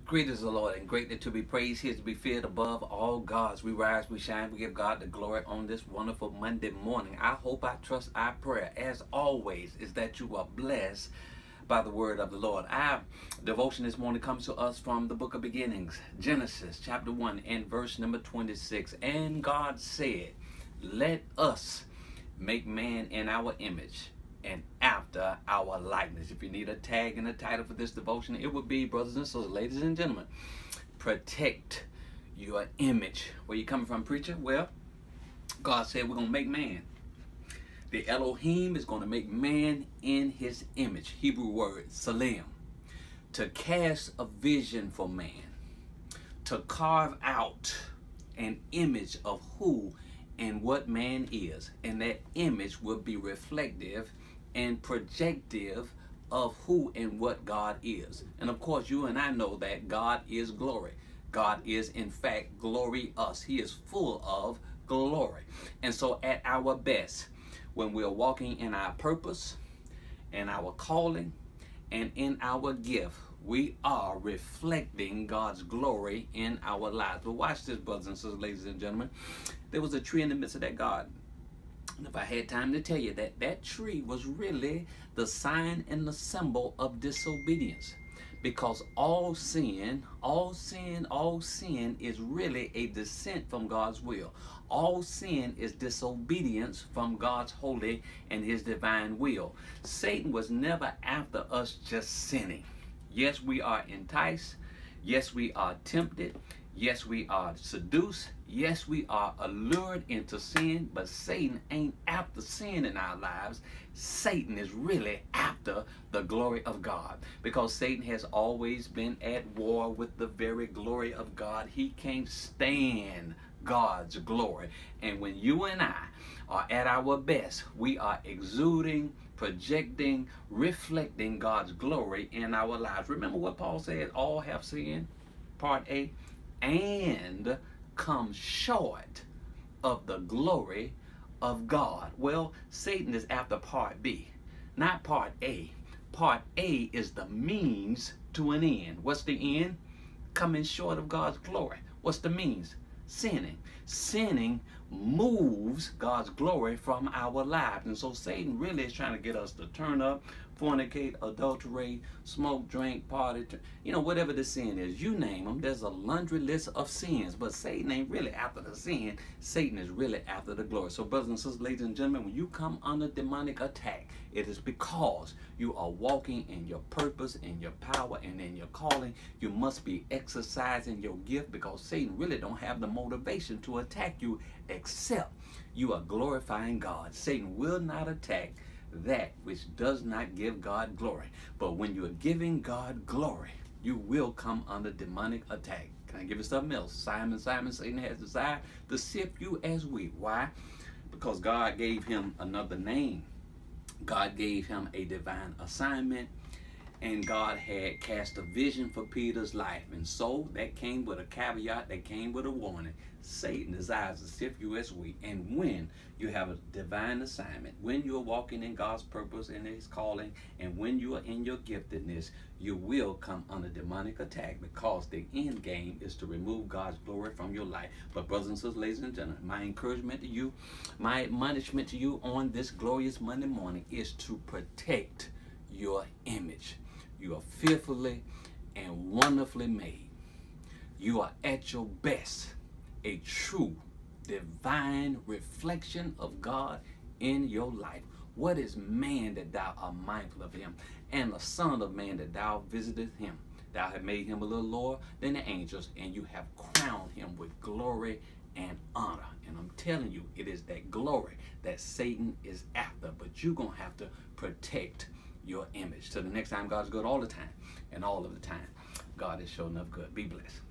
Great is the Lord, and greatly to be praised. He is to be feared above all gods. We rise, we shine, we give God the glory on this wonderful Monday morning. I hope, I trust, our prayer, as always, is that you are blessed by the word of the Lord. Our devotion this morning comes to us from the book of beginnings, Genesis chapter 1 and verse number 26. And God said, let us make man in our image and after our likeness. If you need a tag and a title for this devotion, it would be, brothers and sisters, ladies and gentlemen, protect your image. Where you coming from, preacher? Well, God said we're going to make man. The Elohim is going to make man in his image. Hebrew word, salim. To cast a vision for man. To carve out an image of who and what man is. And that image will be reflective and projective of who and what God is. And of course, you and I know that God is glory. God is, in fact, glorious. He is full of glory. And so at our best, when we're walking in our purpose and our calling and in our gift, we are reflecting God's glory in our lives. But watch this, brothers and sisters, ladies and gentlemen. There was a tree in the midst of that garden. And if I had time to tell you that that tree was really the sign and the symbol of disobedience. Because all sin is really a dissent from God's will. All sin is disobedience from God's holy and his divine will. Satan was never after us just sinning. Yes, we are enticed. Yes, we are tempted. Yes, we are seduced. Yes, we are allured into sin, but Satan ain't after sin in our lives. Satan is really after the glory of God, because Satan has always been at war with the very glory of God. He can't stand God's glory. And when you and I are at our best, we are exuding, projecting, reflecting God's glory in our lives. Remember what Paul said, all have sinned, part A, and come short of the glory of God. Well, Satan is after part B, not part A. Part A is the means to an end. What's the end? Coming short of God's glory. What's the means? Sinning. Sinning moves God's glory from our lives. And so Satan really is trying to get us to turn up, fornicate, adulterate, smoke, drink, party, you know, whatever the sin is. You name them. There's a laundry list of sins. But Satan ain't really after the sin. Satan is really after the glory. So brothers and sisters, ladies and gentlemen, when you come under demonic attack, it is because you are walking in your purpose, in your power, and in your calling. You must be exercising your gift, because Satan really don't have the motivation to attack you except you are glorifying God. Satan will not attack that which does not give God glory. But when you're giving God glory, you will come under demonic attack. Can I give you something else? Simon, Satan has desired to sift you as wheat. Why? Because God gave him another name. God gave him a divine assignment, and God had cast a vision for Peter's life. And so that came with a caveat, that came with a warning. Satan desires to sift you as wheat. And when you have a divine assignment, when you're walking in God's purpose and his calling, and when you are in your giftedness, you will come under demonic attack, because the end game is to remove God's glory from your life. But brothers and sisters, ladies and gentlemen, my encouragement to you, my admonishment to you on this glorious Monday morning is to protect your image. You are fearfully and wonderfully made. You are at your best a true divine reflection of God in your life. What is man that thou art mindful of him, and the son of man that thou visiteth him? Thou hast made him a little lower than the angels, and you have crowned him with glory and honor. And I'm telling you, it is that glory that Satan is after, but you're going to have to protect your image. Till the next time, God's good all the time, and all of the time, God is sure enough good. Be blessed.